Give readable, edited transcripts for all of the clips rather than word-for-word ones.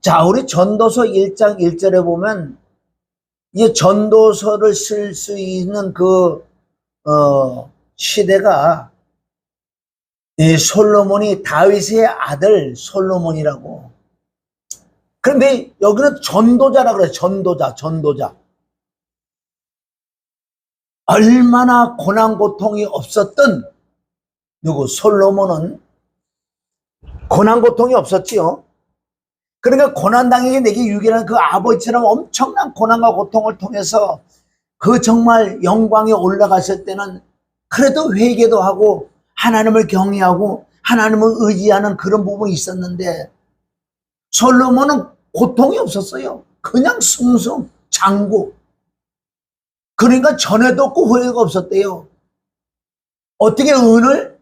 자, 우리 전도서 1장 1절에 보면 이 전도서를 쓸 수 있는 시대가 이 솔로몬이 다윗의 아들 솔로몬이라고. 그런데 여기는 전도자라 그래요. 전도자. 얼마나 고난 고통이 없었던 누구 솔로몬은 고난 고통이 없었지요. 그러니까 고난당에게 내게 유기라는 그 아버지처럼 엄청난 고난과 고통을 통해서 그 정말 영광에 올라갔을 때는 그래도 회개도 하고 하나님을 경외하고 하나님을 의지하는 그런 부분이 있었는데 솔로몬은 고통이 없었어요. 그냥 승승장구. 그러니까 전에도 없고 후회가 없었대요. 어떻게 은을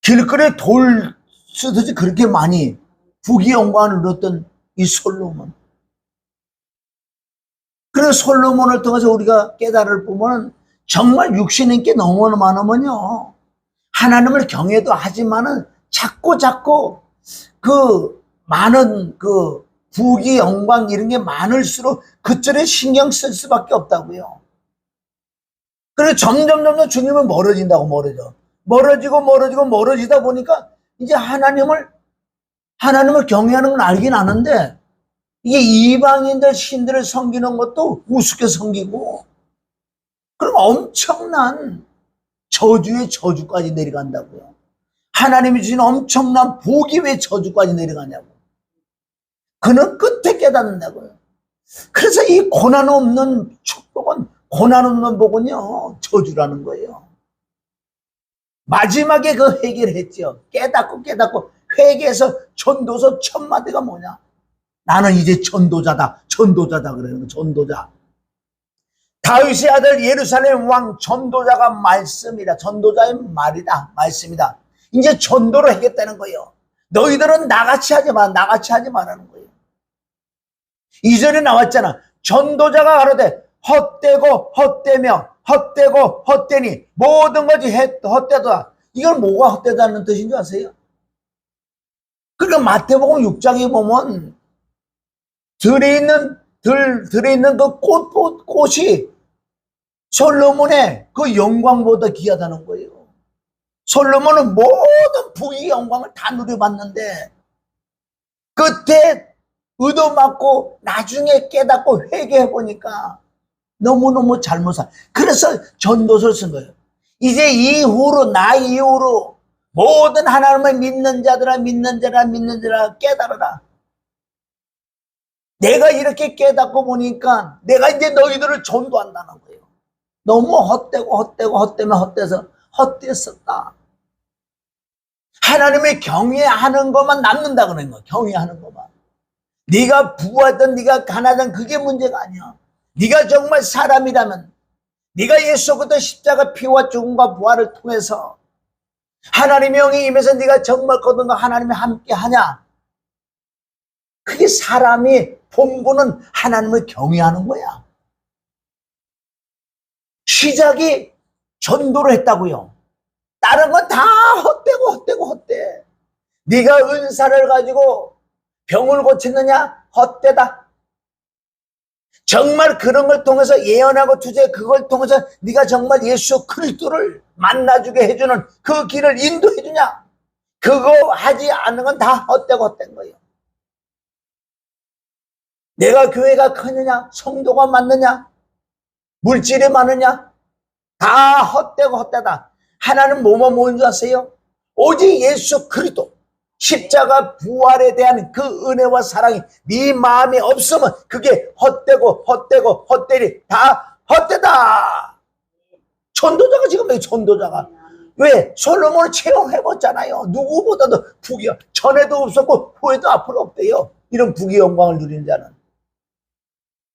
길거리에 돌 쓰듯이 그렇게 많이 부귀 영광을 누렸던 이 솔로몬. 그래서 솔로몬을 통해서 우리가 깨달을 보면 정말 육신인게 너무 많으면요 하나님을 경외도 하지만은 자꾸 그 많은 그 부귀 영광 이런 게 많을수록 그쪽에 신경 쓸 수밖에 없다고요. 그래서 점점 주님은 멀어지다 보니까 이제 하나님을 경외하는 건 알긴 아는데 이게 이방인들 신들을 섬기는 것도 우습게 섬기고 그럼 엄청난 저주의 저주까지 내려간다고요. 하나님이 주신 엄청난 복이 왜 저주까지 내려가냐고. 그는 끝에 깨닫는다고요. 그래서 이 고난 없는 축복은 고난 없는 복은요 저주라는 거예요. 마지막에 그 회개를 했죠. 깨닫고 회개해서 전도서 1000마디가 뭐냐. 나는 이제 전도자다 그래요. 전도자. 다윗의 아들 예루살렘 왕 전도자가 말씀이다. 전도자의 말씀이다. 이제 전도를 하겠다는 거예요. 너희들은 나같이 하지 말라는 거예요. 이전에 나왔잖아. 전도자가 가로되 헛되고 헛되니 모든 것이 헛되다. 이건 뭐가 헛되다는 뜻인 줄 아세요? 그러니까 마태복음 6장에 보면 들에 있는 그 꽃이 솔로몬의 그 영광보다 귀하다는 거예요. 솔로몬은 모든 부귀 영광을 다 누려봤는데 끝에 얻어맞고 나중에 깨닫고 회개해보니까 너무너무 잘못 그래서 전도서를 쓴 거예요. 이제 나 이후로 모든 하나님을 믿는 자들아 깨달아라. 내가 이렇게 깨닫고 보니까 내가 이제 너희들을 전도한다는 거예요. 너무 헛되서 헛되었었다. 하나님의 경외하는 것만 남는다 그러는 거야. 경외하는 것만. 네가 부하든 네가 가난하든 그게 문제가 아니야. 네가 정말 사람이라면 네가 예수 그리스도 십자가 피와 죽음과 부활을 통해서 하나님의 영이 임해서 네가 정말 거듭나 하나님이 함께 하냐. 그게 사람이 본분은 하나님을 경외하는 거야. 시작이 전도를 했다고요. 다른 건 다 헛되고 네가 은사를 가지고 병을 고치느냐? 헛되다. 정말 그런 걸 통해서 예언하고 투자해 그걸 통해서 네가 정말 예수 그리스도를 만나주게 해주는 그 길을 인도해주냐? 그거 하지 않는 건 다 헛된 거예요. 내가 교회가 크느냐? 성도가 많느냐? 물질이 많으냐? 다 헛되다. 하나는 뭐만 모인 줄 아세요? 오직 예수 그리스도 십자가 부활에 대한 그 은혜와 사랑이 네 마음에 없으면 그게 헛되니 다 헛되다. 전도자가 지금 왜 전도자가 왜 솔로몬을 체험해봤잖아요. 누구보다도 부귀 전에도 없었고 후에도 앞으로 없대요. 이런 부귀 영광을 누리는 자는.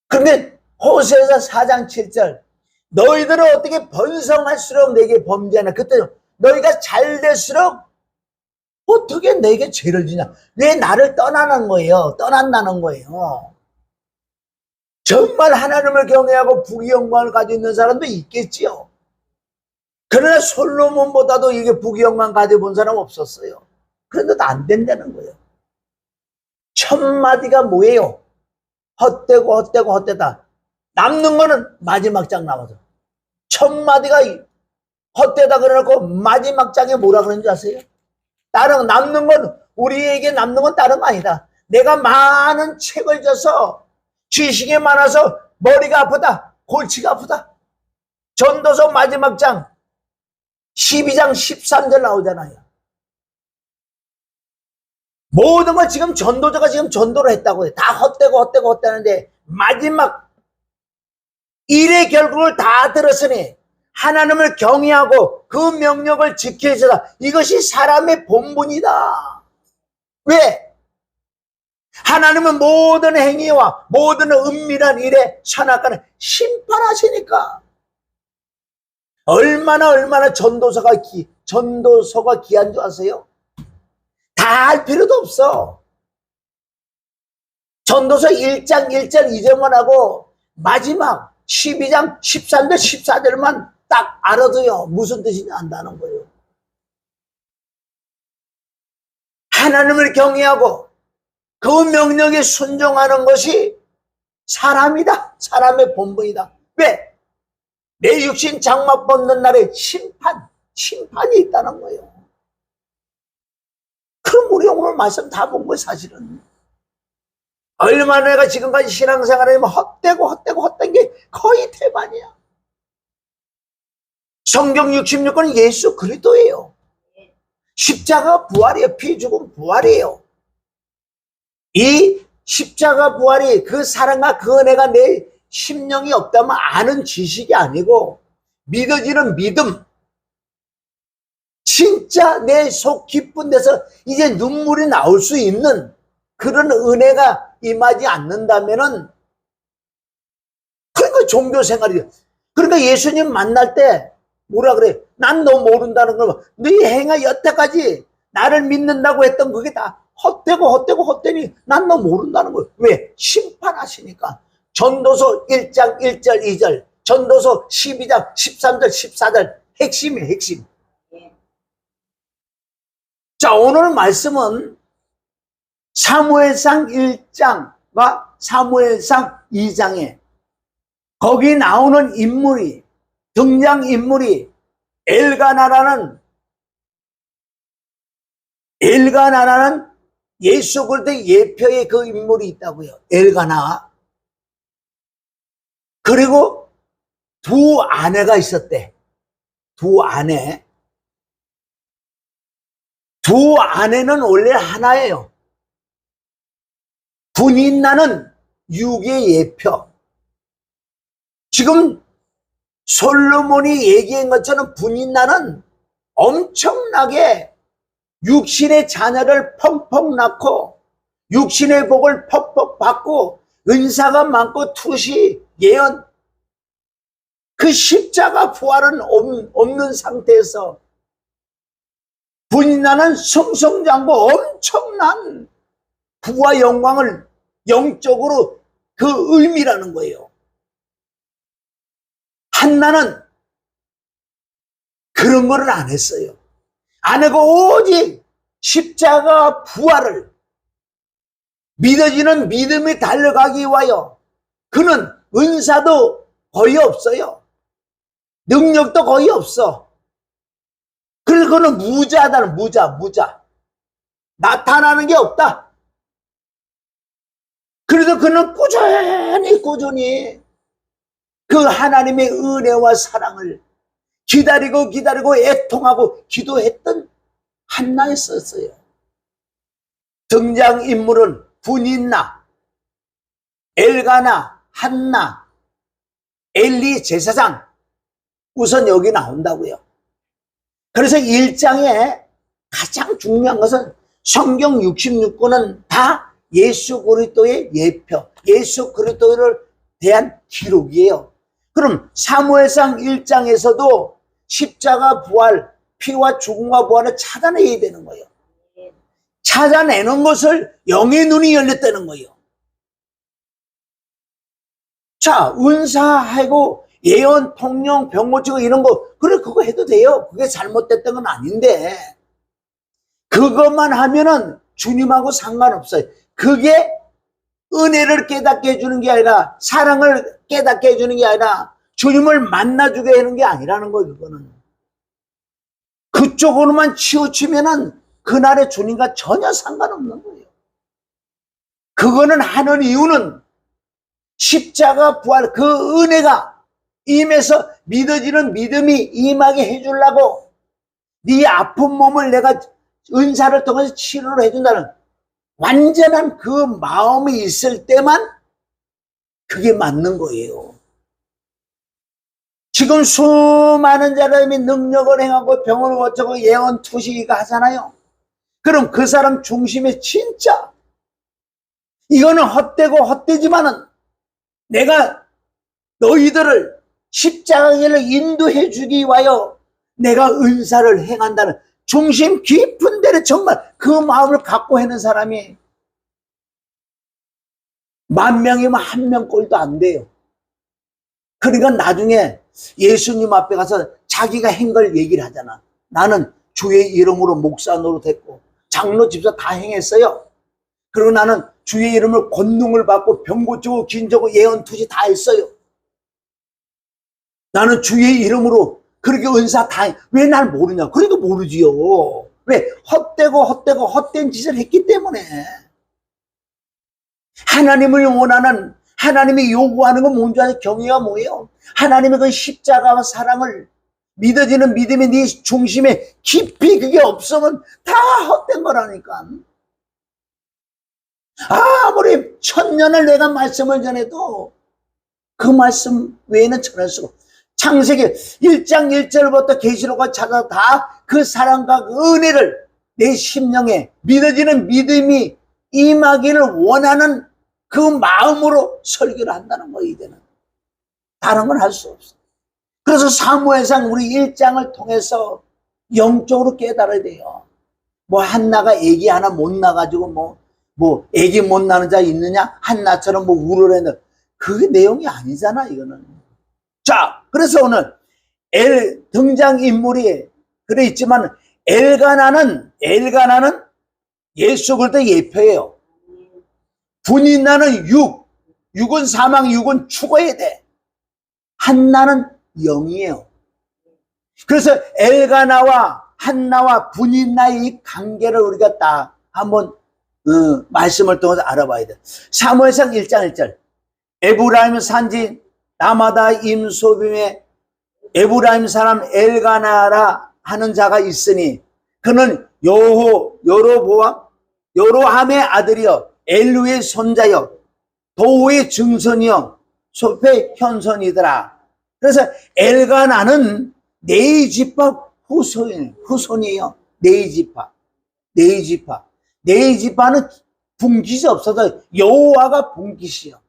그런데 호세아서 4장 7절 너희들은 어떻게 번성할수록 내게 범죄하나. 그때 너희가 잘 될수록 어떻게 내게 죄를 지냐. 왜 나를 떠난다는 거예요. 정말 하나님을 경외하고 부귀 영광을 가지고 있는 사람도 있겠지요. 그러나 솔로몬보다도 이게 부귀 영광 가지고 본 사람 없었어요. 그런데도 안 된다는 거예요. 천마디가 뭐예요? 헛되고 헛되고 헛되다. 남는 거는 마지막 장 남아서. 천마디가 헛되다 그래놓고 마지막 장에 뭐라 그러는 줄 아세요? 다른 남는 건, 우리에게 남는 건 다른 거 아니다. 내가 많은 책을 져서 지식이 많아서 머리가 아프다, 골치가 아프다. 전도서 마지막 장 12장 13절 나오잖아요. 모든 걸 지금 전도자가 지금 전도를 했다고 해요. 다 헛되고 헛되고 헛되는데 마지막 일의 결국을 다 들었으니 하나님을 경외하고 그 명령을 지켜야 한다. 이것이 사람의 본분이다. 왜? 하나님은 모든 행위와 모든 은밀한 일에 선악과는 심판하시니까. 얼마나 전도서가 귀한 줄 아세요? 다 할 필요도 없어. 전도서 1장 1절 2절만 하고 마지막 12장 13절 14절만 딱 알아도요 무슨 뜻인지 안다는 거예요. 하나님을 경외하고 그 명령에 순종하는 것이 사람이다. 사람의 본분이다. 왜? 내 육신 장막 벗는 날에 심판이 있다는 거예요. 그럼 우리 오늘 말씀 다 본 거예요, 사실은. 얼마나 내가 지금까지 신앙생활을 하면 헛된 게 거의 대반이야. 성경 66권은 예수 그리스도예요. 십자가 부활이에요. 피 죽음 부활이에요. 이 십자가 부활이 그 사랑과 그 은혜가 내 심령이 없다면 아는 지식이 아니고 믿어지는 믿음, 진짜 내 속 깊은 데서 이제 눈물이 나올 수 있는 그런 은혜가 임하지 않는다면은 그러니까 종교 생활이에요. 그러니까 예수님 만날 때 뭐라 그래? 난 너 모른다는 거. 네 행하 여태까지 나를 믿는다고 했던 그게 다 헛되니 난 너 모른다는 거예요. 왜? 심판하시니까. 전도서 1장 1절 2절, 전도서 12장 13절 14절 핵심이에요, 핵심. 자, 오늘 말씀은 사무엘상 1장과 사무엘상 2장에 거기 나오는 인물이, 등장인물이 엘가나라는 예수 그리스도의 예표의 그 인물이 있다고요. 엘가나. 그리고 두 아내가 있었대. 두 아내는 원래 하나예요. 분인나는 육의 예표. 지금 솔로몬이 얘기한 것처럼 분인나는 엄청나게 육신의 자녀를 펑펑 낳고 육신의 복을 퍽퍽 받고 은사가 많고 투시, 예언, 그 십자가 부활은 없는 상태에서 분인나는 승승장구 엄청난 부와 영광을 영적으로 그 의미라는 거예요. 한나는 그런 거를 안 했어요. 안 하고 오직 십자가 부활을 믿어지는 믿음이 달려가기 위하여 그는 은사도 거의 없어요. 능력도 거의 없어. 그래서 그는 무자다는 무자. 나타나는 게 없다. 그래서 그는 꾸준히 그 하나님의 은혜와 사랑을 기다리고 애통하고 기도했던 한나였었어요. 등장인물은 분인나, 엘가나, 한나, 엘리 제사장, 우선 여기 나온다고요. 그래서 1장에 가장 중요한 것은 성경 66권은 다 예수 그리스도의 예표, 예수 그리스도를 대한 기록이에요. 그럼 사무엘상 1장에서도 십자가 부활, 피와 죽음과 부활을 찾아내야 되는 거예요. 찾아내는 것을 영의 눈이 열렸다는 거예요. 자, 은사하고 예언, 통령, 병 고치고 이런 거, 그래, 그거 해도 돼요. 그게 잘못됐던 건 아닌데, 그것만 하면은 주님하고 상관없어요. 그게 은혜를 깨닫게 해주는 게 아니라, 사랑을 깨닫게 해주는 게 아니라, 주님을 만나주게 하는 게 아니라는 거예요. 그거는 그쪽으로만 치우치면은 그날의 주님과 전혀 상관없는 거예요. 그거는 하는 이유는 십자가 부활, 그 은혜가 임해서 믿어지는 믿음이 임하게 해주려고, 네 아픈 몸을 내가 은사를 통해서 치료를 해준다는 완전한 그 마음이 있을 때만 그게 맞는 거예요. 지금 수많은 사람이 능력을 행하고 병을 고치고 예언 투시가 하잖아요. 그럼 그 사람 중심에 진짜 이거는 헛되고 헛되지만은 내가 너희들을 십자가를 인도해 주기 위하여 내가 은사를 행한다는 중심 깊은 데를 정말 그 마음을 갖고 하는 사람이 10,000명이면 1명 꼴도 안 돼요. 그러니까 나중에 예수님 앞에 가서 자기가 한 걸 얘기를 하잖아. 나는 주의 이름으로 목사 노릇했고 장로 집사 다 행했어요. 그리고 나는 주의 이름을 권능을 받고 병 고치고 긴저고 예언 투시 다 했어요. 나는 주의 이름으로 그렇게 은사 다 해. 왜 날 모르냐? 그래도 모르지요. 왜? 헛되고 헛된 짓을 했기 때문에. 하나님을 원하는, 하나님이 요구하는 건 뭔지 아세요? 경외가 뭐예요? 하나님의 그 십자가와 사랑을 믿어지는 믿음이 네 중심에 깊이 그게 없으면 다 헛된 거라니까. 아무리 1000년을 내가 말씀을 전해도 그 말씀 외에는 전할 수가 없어. 창세기 1장 1절부터 계시록을 찾아 다 그 사랑과 그 은혜를 내 심령에 믿어지는 믿음이 임하기를 원하는 그 마음으로 설교를 한다는 거예요. 이제는 다른 건 할 수 없어. 그래서 사무엘상 우리 1장을 통해서 영적으로 깨달아야 돼요. 뭐 한나가 애기 하나 못 낳아가지고 뭐 애기 못 낳는 자 있느냐? 한나처럼 뭐 우르르는 그게 내용이 아니잖아. 이거는. 자, 그래서 오늘 등장인물이 그래 있지만 엘가나는 예수 그리스도 예표예요. 분이 나는 육은 사망, 육은 죽어야 돼. 한나는 영이에요. 그래서 엘가나와 한나와 분이 나의 관계를 우리가 딱 한번 말씀을 통해서 알아봐야 돼. 사무엘상 1장 1절. 에브라임 산지 나마다 임소빔에 에브라임 사람 엘가나라 하는 자가 있으니 그는 여로함의 아들이여 엘루의 손자여 도우의 증손이여 섭의 현손이더라. 그래서 엘가나는 네이지파 후손이에요. 네이지파는 분깃이 없어서 여호와가 분깃이요.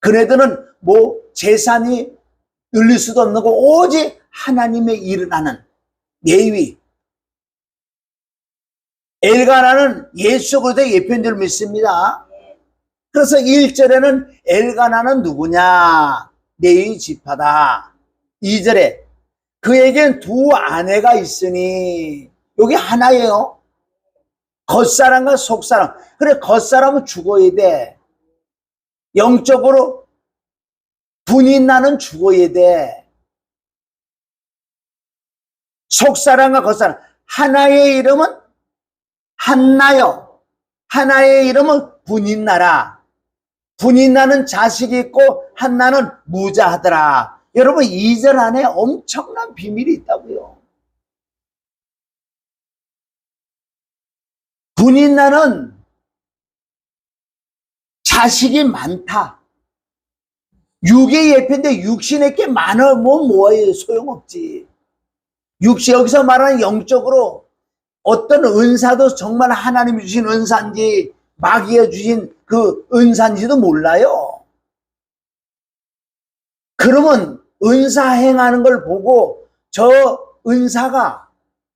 그네들은 뭐 재산이 늘릴 수도 없는 거 오직 하나님의 일을 하는 예위. 엘가나는 예수 그리스도의 예표인 줄 믿습니다. 그래서 1절에는 엘가나는 누구냐? 네이지파다. 2절에 그에겐 두 아내가 있으니 여기 하나예요. 겉사람과 속사람. 그래 겉사람은 죽어야 돼. 영적으로 분이 나는 죽어야 돼. 속사람과 겉사람. 하나의 이름은 한나요. 하나의 이름은 분이 나라. 분이 나는 자식이 있고 한나는 무자하더라. 여러분 2절 안에 엄청난 비밀이 있다고요. 분이 나는 자식이 많다. 육의 예표인데 육신에게 많으면 뭐예요? 소용없지. 육신 여기서 말하는 영적으로 어떤 은사도 정말 하나님이 주신 은사인지 마귀가 주신 그 은사인지도 몰라요. 그러면 은사 행하는 걸 보고 저 은사가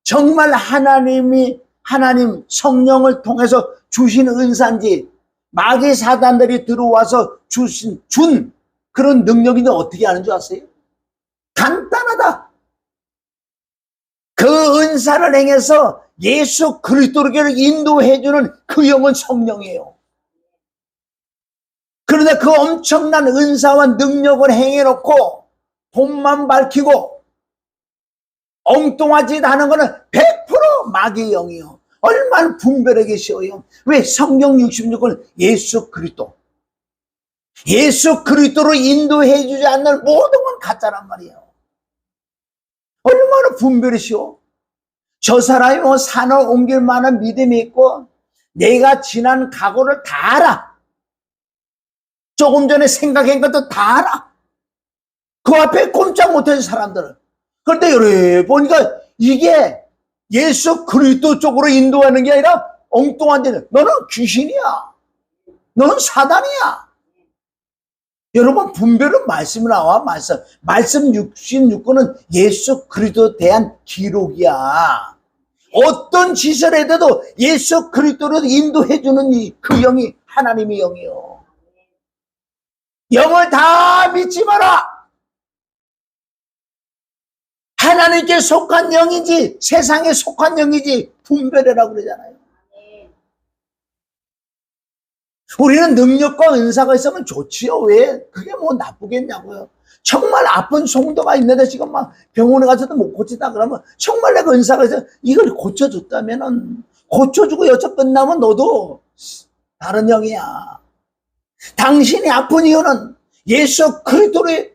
정말 하나님 성령을 통해서 주신 은사인지 마귀 사단들이 들어와서 준 그런 능력인데 어떻게 아는 줄 아세요? 간단하다. 그 은사를 행해서 예수 그리스도를 인도해주는 그 영은 성령이에요. 그런데 그 엄청난 은사와 능력을 행해놓고 돈만 밝히고 엉뚱하지 않은 거는 100% 마귀의 영이요. 얼마나 분별하기 쉬워요. 왜? 성경 66은 예수 그리스도, 예수 그리스도로 인도해 주지 않는 모든 건 가짜란 말이에요. 얼마나 분별이 쉬워. 저 사람이 뭐 산을 옮길 만한 믿음이 있고 내가 지난 각오를 다 알아. 조금 전에 생각한 것도 다 알아. 그 앞에 꼼짝 못하는 사람들은. 그런데 여기 보니까 이게 예수 그리스도 쪽으로 인도하는 게 아니라 엉뚱한 데는 너는 귀신이야. 너는 사단이야. 여러분 분별은 말씀이 나와. 말씀 66권은 예수 그리스도에 대한 기록이야. 어떤 짓을 해도 예수 그리스도로 인도해주는 그 영이 하나님의 영이요. 영을 다 믿지 마라. 하나님께 속한 영이지 세상에 속한 영이지 분별해라고 그러잖아요. 우리는 능력과 은사가 있으면 좋지요. 왜? 그게 뭐 나쁘겠냐고요. 정말 아픈 성도가 있는데 지금 막 병원에 가서도 못 고치다 그러면 정말 내가 은사가 있어 이걸 고쳐줬다면은 고쳐주고 여차 끝나면 너도 다른 영이야. 당신이 아픈 이유는 예수 그리스도의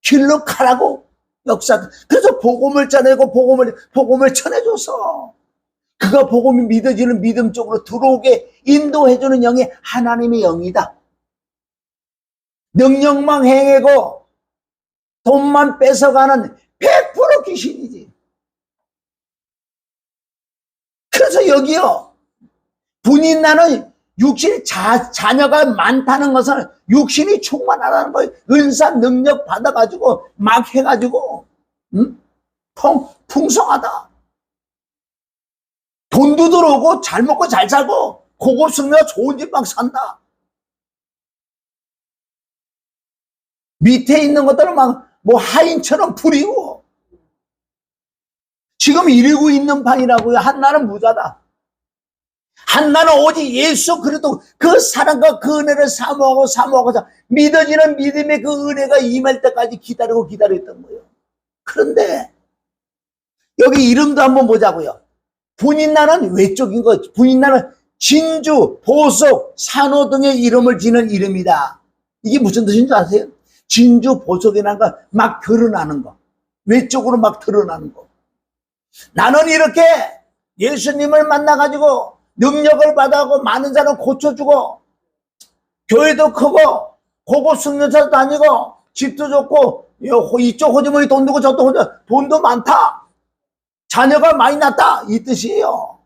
길로 가라고 역사. 그래서 복음을 전하고 복음을 전해줘서 그가 복음이 믿어지는 믿음 쪽으로 들어오게 인도해주는 영이 하나님의 영이다. 능력만 행하고 돈만 뺏어가는 100% 귀신이지. 그래서 여기요, 분인 나는 육신이 자녀가 많다는 것은 육신이 충만하다는 거예요. 은사 능력 받아가지고 막 해가지고 풍성하다. 돈도 들어오고 잘 먹고 잘 살고 고급 승려가 좋은 집 막 산다. 밑에 있는 것들은 막 뭐 하인처럼 부리고 지금 이러고 있는 판이라고요. 한나는 부자다. 한나는 오직 예수 그리스도 그 사랑과 그 은혜를 사모하고 믿어지는 믿음의 그 은혜가 임할 때까지 기다렸던 거예요. 그런데 여기 이름도 한번 보자고요. 분인나는 외적인 거. 분인나는 진주, 보석, 산호 등의 이름을 지는 이름이다. 이게 무슨 뜻인 줄 아세요? 진주, 보석이라는 거 막 드러나는 거. 외적으로 막 드러나는 거. 나는 이렇게 예수님을 만나가지고 능력을 받아고 많은 사람 고쳐주고 교회도 크고 고급 승려차도 다니고 집도 좋고 이쪽 호주머니 돈 두고 저쪽 호주머니 돈도 많다. 자녀가 많이 낳았다. 이 뜻이에요.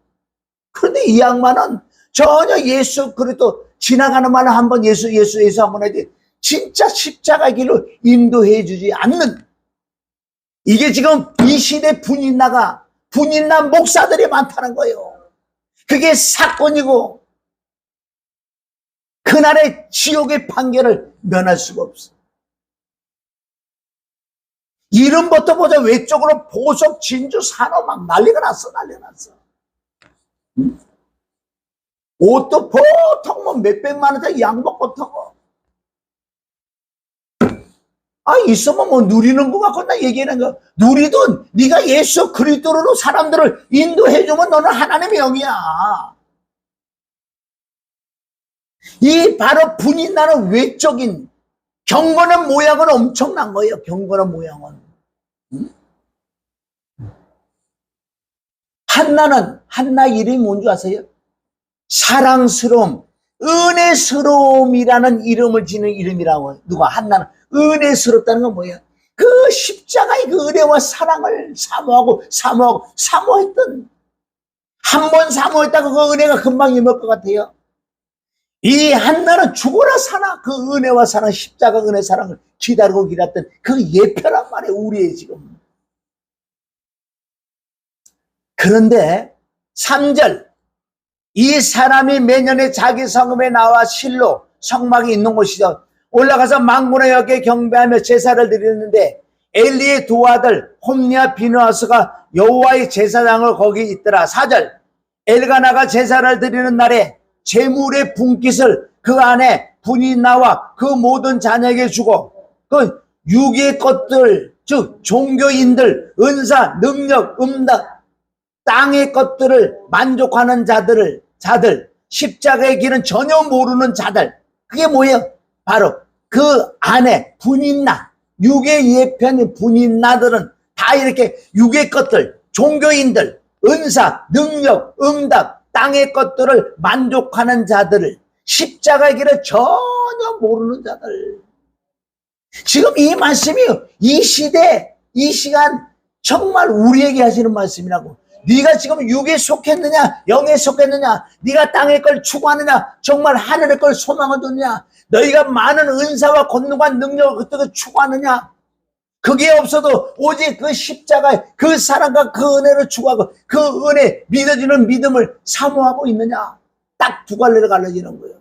그런데 이 양반은 전혀 예수 그리스도 지나가는 말을 한번 예수 한번 해야지 진짜 십자가의 길로 인도해 주지 않는 이게 지금 이 시대 분인나 목사들이 많다는 거예요. 그게 사건이고 그날의 지옥의 판결을 면할 수가 없어. 이름부터 보자. 외적으로 보석, 진주, 산호 막 난리가 났어. 옷도 보통 뭐 몇백만 원짜리 양복 같고. 있으면 뭐 누리는 거 같고 나 얘기하는 거. 누리든 네가 예수 그리스도로 사람들을 인도해주면 너는 하나님의 영이야. 이 바로 분이 나는 외적인 경건한 모양은 엄청난 거예요. 경건한 모양은. 한나 이름이 뭔지 아세요? 사랑스러움, 은혜스러움이라는 이름을 지는 이름이라고. 누가? 한나는. 은혜스럽다는 건 뭐예요? 그 십자가의 그 은혜와 사랑을 사모했던 한 번 사모했다가 그 은혜가 금방 임할 것 같아요. 이 한나는 죽어라 사나 그 은혜와 사랑, 십자가 은혜 사랑을 기다리고 기다렸던 그 예표란 말이에요. 우리의 지금. 그런데 3절 이 사람이 매년에 자기 성읍에 나와 실로 성막이 있는 곳이죠. 올라가서 망군의 역에 경배하며 제사를 드리는데 엘리의 두 아들 홈리와 비느하스가 여호와의 제사장을 거기 있더라. 4절 엘가나가 제사를 드리는 날에 제물의 분깃을 그 안에 분이 나와 그 모든 자녀에게 주고 그 육의 것들 즉 종교인들 은사 능력 음덕 땅의 것들을 만족하는 자들 십자가의 길은 전혀 모르는 자들 그게 뭐예요? 바로 그 안에 분인나 육의 예편인 분인나들은 다 이렇게 육의 것들 종교인들 은사 능력 응답 땅의 것들을 만족하는 자들을 십자가의 길을 전혀 모르는 자들 지금 이 말씀이 이 시대 이 시간 정말 우리에게 하시는 말씀이라고. 네가 지금 육에 속했느냐 영에 속했느냐 네가 땅의 걸 추구하느냐 정말 하늘의 걸 소망을 두느냐 너희가 많은 은사와 권능과 능력을 그때그 추구하느냐 그게 없어도 오직 그 십자가의 그 사랑과 그 은혜를 추구하고 그 은혜 믿어지는 믿음을 사모하고 있느냐 딱 두 갈래로 갈라지는 거예요.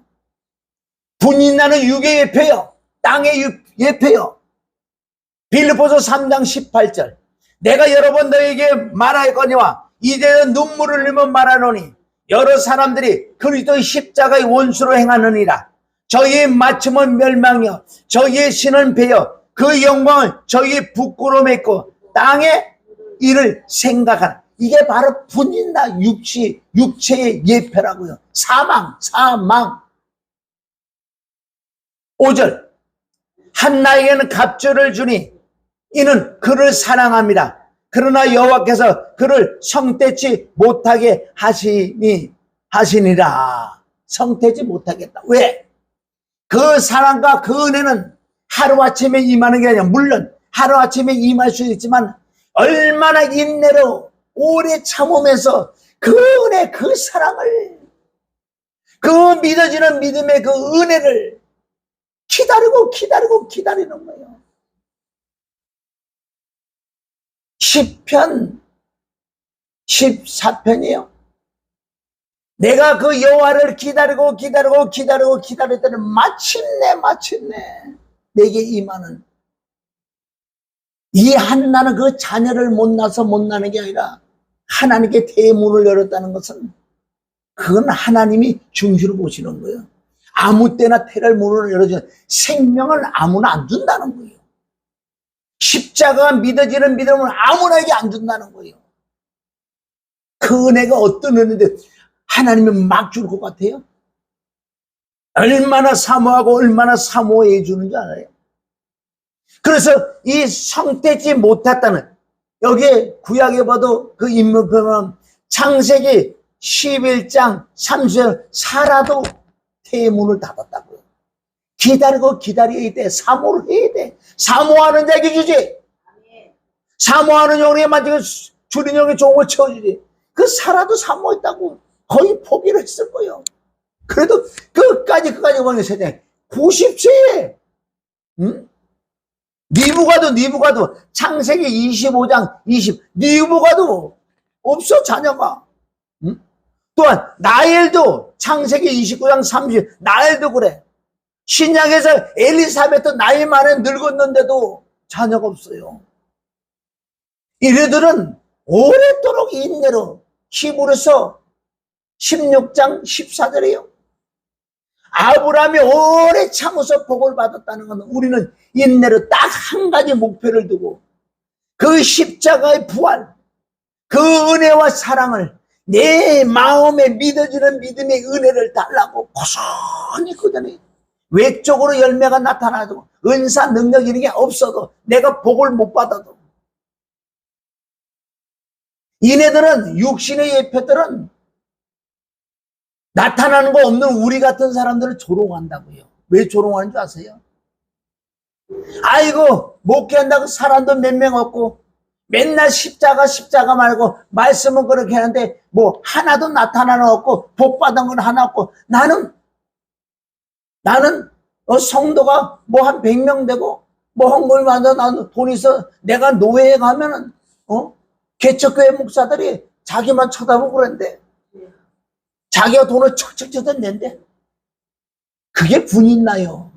분이 나는 육의 예표요 땅의 예표요. 빌립보서 3장 18절 내가 여러 번 너에게 말하였거니와 이제는 눈물을 흘리며 말하노니 여러 사람들이 그리스도의 십자가의 원수로 행하느니라. 저희의 맞춤은 멸망이요 저희의 신은 배여 그 영광을 저희의 부끄러움에 있고 땅의 일을 생각하라. 이게 바로 분인나 육체의 예표라고요. 사망 5절 한 나에게는 갑절을 주니 이는 그를 사랑합니다. 그러나 여호와께서 그를 성태치 못하게 하시니라. 성태치 못하겠다. 왜? 그 사랑과 그 은혜는 하루아침에 임하는 게 아니라 물론 하루아침에 임할 수 있지만 얼마나 인내로 오래 참으면서 그 은혜 그 사랑을 그 믿어지는 믿음의 그 은혜를 기다리는 거예요. 시편 14편이에요. 내가 그 여호와를 기다렸더니 마침내 내게 임하는 이 한나는 그 자녀를 못 낳아서 못 나는 게 아니라 하나님께 대문을 열었다는 것은 그건 하나님이 중시로 보시는 거예요. 아무 때나 태를 문을 열어주는 생명을 아무나 안 준다는 거예요. 십자가가 믿어지는 믿음을 아무나에게 안 준다는 거예요. 그 은혜가 어떤 은혜인데 하나님은 막 줄 것 같아요? 얼마나 사모하고 얼마나 사모해 주는 줄 알아요? 그래서 이 성태지 못했다는 여기에 구약에 봐도 그 인물 그러면 창세기 11장 30절 사라도 태문을 닫았다고요. 기다려야 돼. 사모를 해야 돼. 사모하는 자에게 주지. 사모하는 영혼에게 만지고 줄인 영혼에 좋은 걸 채워주지. 그 사라도 사모했다고 거의 포기를 했을 거예요. 그래도 끝까지 보는 세상에 90세에 응? 니부가도 창세기 25장 20 니부가도 없어 자녀가. 응? 또한 나엘도 창세기 29장 30 나엘도 그래. 신약에서 엘리사벳도 나이 많은 늙었는데도 자녀가 없어요. 이들은 오랫도록 인내로 히브리서 16장 14절이에요. 아브라함이 오래 참아서 복을 받았다는 건 우리는 인내로 딱 한 가지 목표를 두고 그 십자가의 부활, 그 은혜와 사랑을 내 마음에 믿어지는 믿음의 은혜를 달라고 고스란히 그전에 외적으로 열매가 나타나도 은사 능력 이런 게 없어도 내가 복을 못 받아도 이네들은 육신의 예표들은 나타나는 거 없는 우리 같은 사람들을 조롱한다고요. 왜 조롱하는 줄 아세요? 아이고 목회한다고 사람도 몇 명 없고 맨날 십자가 말고 말씀은 그렇게 하는데 뭐 하나도 나타나는 없고 복 받은 건 하나 없고 나는 성도가 뭐 한 100명 되고 뭐 헌금마다 나는 돈 있어 내가 노예에 가면은 개척교회 목사들이 자기만 쳐다보고 그랬는데 자기가 돈을 척척 낸대. 그게 분이 나요.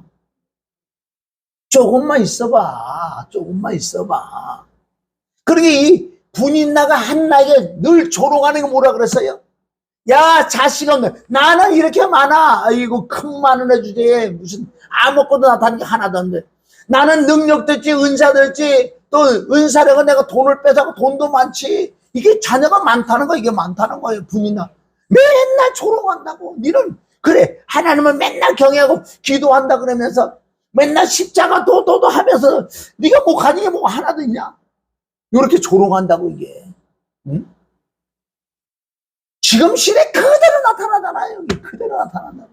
조금만 있어봐. 조금만 있어봐. 그러게 이 분인나가 한나에게 늘 조롱하는 게 뭐라 그랬어요? 야, 자식 없네. 나는 이렇게 많아. 아이고, 큰 마누라 주제에 무슨 아무것도 나타나는 게 하나도 안 돼. 나는 능력도 있지, 은사도 있지, 또 은사력은 내가 돈을 뺏어고 돈도 많지. 이게 자녀가 많다는 거, 이게 많다는 거예요, 분인나. 맨날 조롱한다고. 니는, 그래, 하나님을 맨날 경외하고 기도한다 그러면서 맨날 십자가 도도도 하면서 네가 뭐 가진 게 뭐 하나도 있냐? 이렇게 조롱한다고, 이게. 응? 지금 시대 그대로 나타나잖아요. 여기 그대로 나타난다고.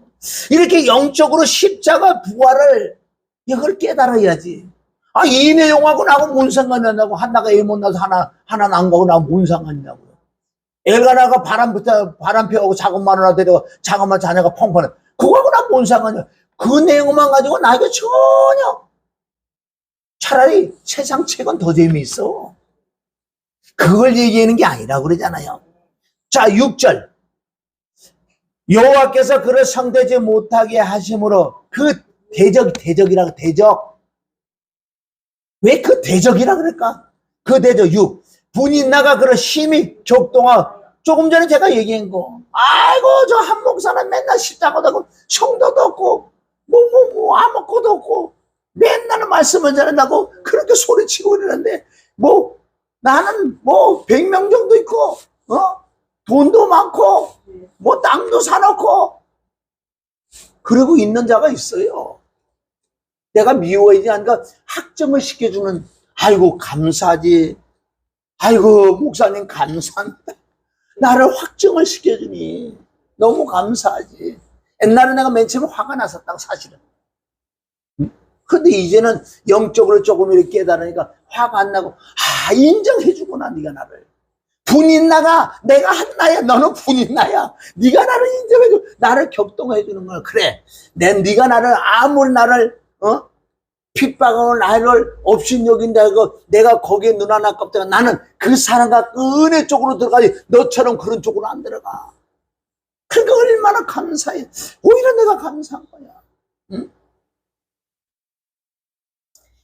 이렇게 영적으로 십자가 부활을 이걸 깨달아야지. 아, 이 내용하고 나하고 뭔 상관이 나고 한나가 애 못 낳아서 하나 난 거고 나하고 뭔 상관이냐고요. 엘가나가 바람 피우고 작은 마누라 데리고 작은 자녀가 펑펑해. 그거하고 나 뭔 상관이야. 그 내용만 가지고 나에게 전혀 차라리 세상 책은 더 재미있어. 그걸 얘기하는 게 아니라 그러잖아요. 자, 6절. 여호와께서 그를 성되지 못하게 하심으로 그 대적이라고, 대적. 왜 그 대적이라 그럴까? 그 대적 6. 분인나가 그를 심히 격동하고, 조금 전에 제가 얘기한 거. 아이고, 저 한 목사는 맨날 십자가도 없고, 성도도 없고, 아무것도 없고, 맨날 말씀을 전한다고 그렇게 소리치고 이러는데, 나는 100명 정도 있고, 돈도 많고, 땅도 사놓고, 그러고 있는 자가 있어요. 내가 미워하지 않으니까 학점을 시켜주는, 아이고, 감사하지. 아이고, 목사님 감사합니다. 나를 확정을 시켜주니 너무 감사하지. 옛날에 내가 맨 처음에 화가 났었다고, 사실은. 근데 이제는 영적으로 조금 이렇게 깨달으니까 화가 안 나고, 인정해주구나, 네가 나를. 분인나가 내가 한나야, 너는 분인나야. 네가 나를 인정해줘, 나를 격동해주는 거야. 그래, 네가 나를 아무리 나를 핍박하고 나를 업신여긴다고 내가 거기에 눈 하나 깜짝이야. 나는 그 사랑과 그 은혜 쪽으로 들어가지 너처럼 그런 쪽으로 안 들어가. 그러니까 얼마나 감사해. 오히려 내가 감사한 거야. 응?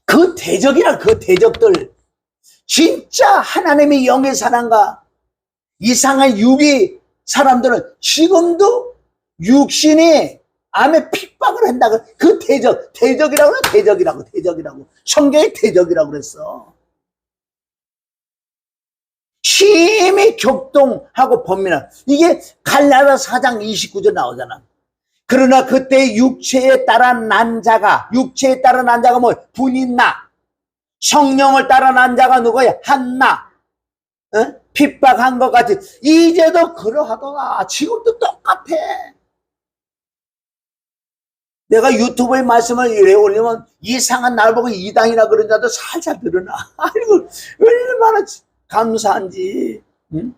그 대적이라, 그 대적들, 진짜 하나님의 영의 사랑과 이상한 육의 사람들은 지금도 육신이 암에 핍박을 한다고. 그 대적이라고 그래. 대적이라고 성경에 대적이라고 그랬어. 심히 격동하고 범민한, 이게 갈라디아 4장 29절 나오잖아. 그러나 그때 육체에 따라 난 자가 뭐 분인나, 성령을 따라 난 자가 누구야? 한나. 핍박한 것 같이 이제도 그러하더라. 지금도 똑같아. 내가 유튜브에 말씀을 이래 올리면 이상한 날 보고 이당이나 그런 자도 살살 드러나. 아이고, 얼마나 감사한지. 응?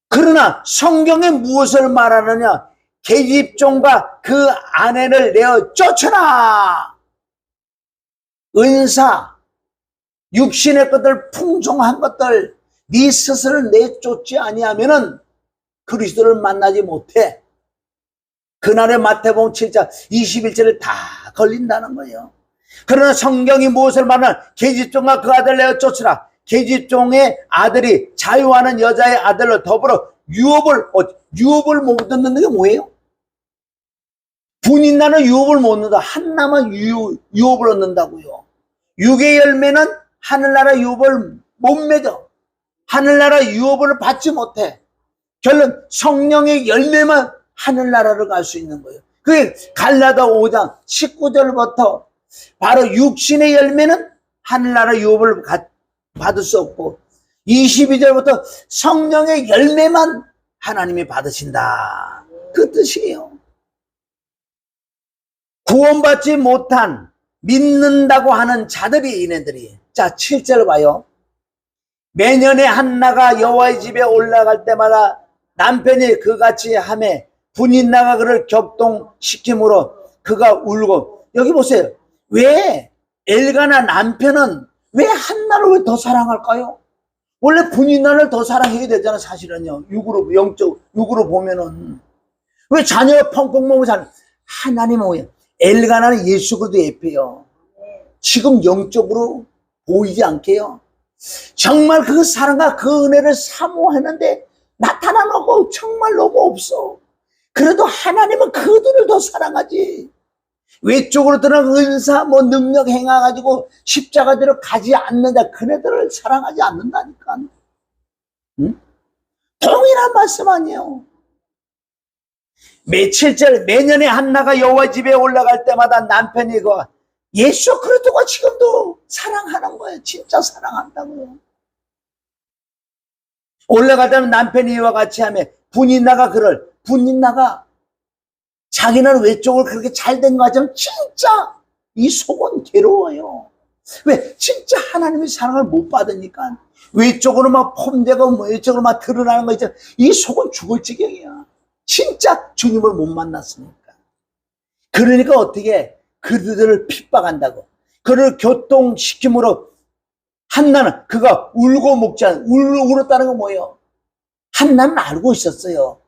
그러나 성경에 무엇을 말하느냐? 계집종과 그 아내를 내어 쫓으라. 은사, 육신의 것들, 풍성한 것들, 네 스스로 내쫓지 아니하면은 그리스도를 만나지 못해. 그날의 마태복음 7장 21절에 다 걸린다는 거예요. 그러나 성경이 무엇을 말하나? 계집종과 그 아들 내어 쫓으라. 계집종의 아들이 자유하는 여자의 아들로 더불어 유업을 못 얻는 게 뭐예요? 분인나는 유업을 못 얻는다. 한나만 유업을 얻는다고요. 육의 열매는 하늘나라 유업을 못 맺어. 하늘나라 유업을 받지 못해. 결론 성령의 열매만 하늘나라로 갈 수 있는 거예요. 그게 갈라디아 5장 19절부터 바로 육신의 열매는 하늘나라 유업을 받을 수 없고 22절부터 성령의 열매만 하나님이 받으신다. 그 뜻이에요. 구원받지 못한 믿는다고 하는 자들이 이네들이. 자, 7절 봐요. 매년에 한나가 여호와의 집에 올라갈 때마다 남편이 그같이 하매 분인나가 그를 격동시킴으로 그가 울고. 여기 보세요. 왜 엘가나 남편은 왜 한나를 왜 더 사랑할까요? 원래 분인나를 더 사랑해야 되잖아, 사실은요. 육으로 보면은. 왜 자녀가 펑펑 먹으면 하나님은 뭐예요? 엘가나는 예수 그리스도 예표요. 지금 영적으로 보이지 않게요. 정말 그 사랑과 그 은혜를 사모하는데 나타나는 거 정말 너무 없어. 그래도 하나님은 그들을 더 사랑하지. 외적으로 드러난 은사, 능력 행해가지고 십자가대로 가지 않는다. 그네들을 사랑하지 않는다니까. 응? 동일한 말씀 아니에요. 며칠째 매년에 한나가 여호와 집에 올라갈 때마다 남편이 예수 그리스도가 지금도 사랑하는 거예요. 진짜 사랑한다고요. 올라갈 때면 남편이 이와 같이 하며 분인나가 자기는 외적으로 그렇게 잘된 거 같지만 진짜 이 속은 괴로워요. 왜? 진짜 하나님의 사랑을 못 받으니까. 외적으로 막 폼되고 외적으로 막 드러나는 거 있잖아. 이 속은 죽을 지경이야. 진짜 주님을 못 만났으니까. 그러니까 어떻게 그들을 핍박한다고. 그를 교통시킴으로 한나는 그가 울고 먹지 않아. 울었다는 건 뭐예요? 한나는 알고 있었어요.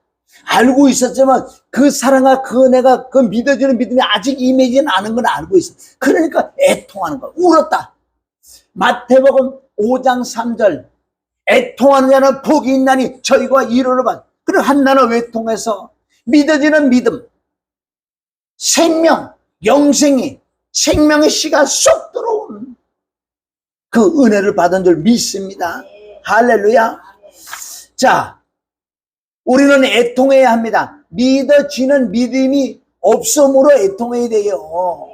알고 있었지만 그 사랑과 그 은혜가 그 믿어지는 믿음이 아직 임하지는 않은 건 알고 있어. 그러니까 애통하는 거야. 울었다. 마태복음 5장 3절 애통하는 자는 복이 있나니 저희가 이루러 봐. 그리고 한나는 외통해서 믿어지는 믿음, 생명, 영생이 생명의 씨가 쏙 들어오는 그 은혜를 받은 줄 믿습니다. 할렐루야. 자, 우리는 애통해야 합니다. 믿어지는 믿음이 없음으로 애통해야 돼요.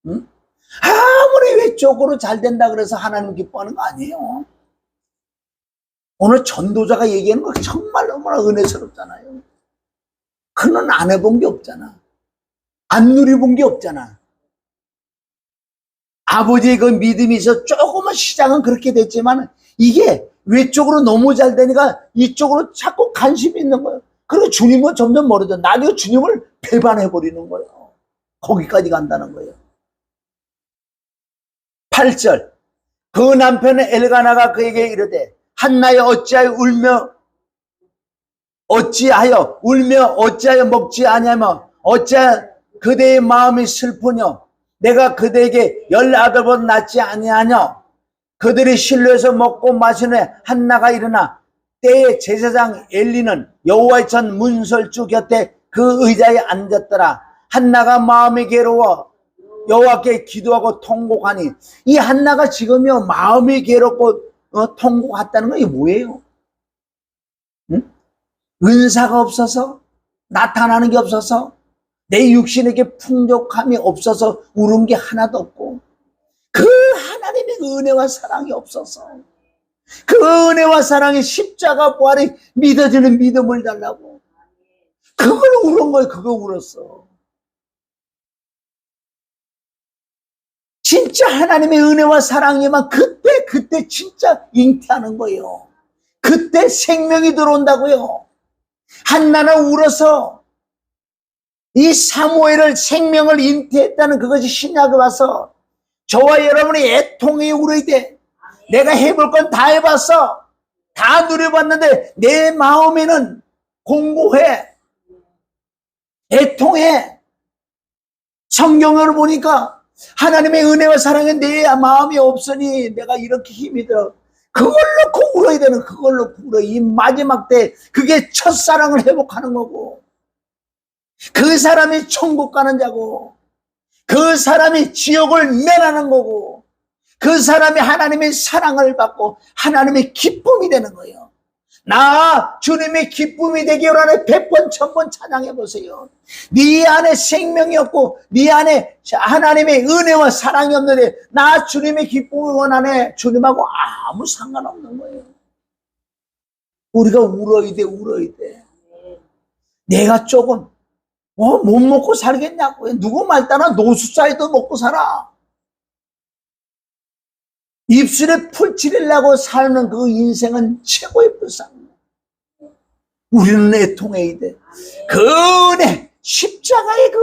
응? 아무리 외적으로 잘 된다 그래서 하나님 기뻐하는 거 아니에요. 오늘 전도자가 얘기하는 거 정말 너무나 은혜스럽잖아요. 그는 안 해본 게 없잖아. 안 누려본 게 없잖아. 아버지의 그 믿음이 있어 조금은 시작은 그렇게 됐지만 이게 외쪽으로 너무 잘 되니까 이쪽으로 자꾸 관심이 있는 거예요. 그리고 주님은 점점 멀어져. 나중에 주님을 배반해버리는 거예요. 거기까지 간다는 거예요. 8절 그 남편은 엘가나가 그에게 이르되 한나여 어찌하여 먹지 아니하며 어찌하여 그대의 마음이 슬프뇨 내가 그대에게 18번 낳지 아니하뇨 그들이 실로에서 먹고 마시는 한나가 일어나 때에 제사장 엘리는 여호와의 전 문설주 곁에 그 의자에 앉았더라. 한나가 마음이 괴로워 여호와께 기도하고 통곡하니 이 한나가 지금요 마음이 괴롭고 통곡했다는 건 이게 뭐예요? 응? 은사가 없어서 나타나는 게 없어서 내 육신에게 풍족함이 없어서 울은 게 하나도 없고 그 하나님의 은혜와 사랑이 없어서 그 은혜와 사랑의 십자가 부활이 믿어지는 믿음을 달라고 그걸 울은 거예요. 그거 울었어. 진짜 하나님의 은혜와 사랑이면 그때 진짜 잉태하는 거예요. 그때 생명이 들어온다고요. 한나는 울어서 이 사무엘을 생명을 잉태했다는 그것이 신약에 와서 저와 여러분이 애통이 울어야 돼. 내가 해볼 건 다 해봤어. 다 누려봤는데 내 마음에는 공고해. 애통해. 성경을 보니까 하나님의 은혜와 사랑에 내 마음이 없으니 내가 이렇게 힘이 들어. 그걸 놓고 울어야 되는 그걸 놓고 울어. 이 마지막 때 그게 첫사랑을 회복하는 거고 그 사람이 천국 가는 자고 그 사람이 지옥을 면하는 거고 그 사람이 하나님의 사랑을 받고 하나님의 기쁨이 되는 거예요. 나 주님의 기쁨이 되기 원하는 100번 1000번 찬양해 보세요. 네 안에 생명이 없고 네 안에 하나님의 은혜와 사랑이 없는데 나 주님의 기쁨을 원하네. 주님하고 아무 상관없는 거예요. 우리가 울어야 돼. 내가 조금 못 먹고 살겠냐고. 누구 말 따라 노숙자에도 먹고 살아. 입술에 풀 찌르려고 사는 그 인생은 최고의 불쌍. 우리는 애통해야 돼. 그 은혜, 십자가의 그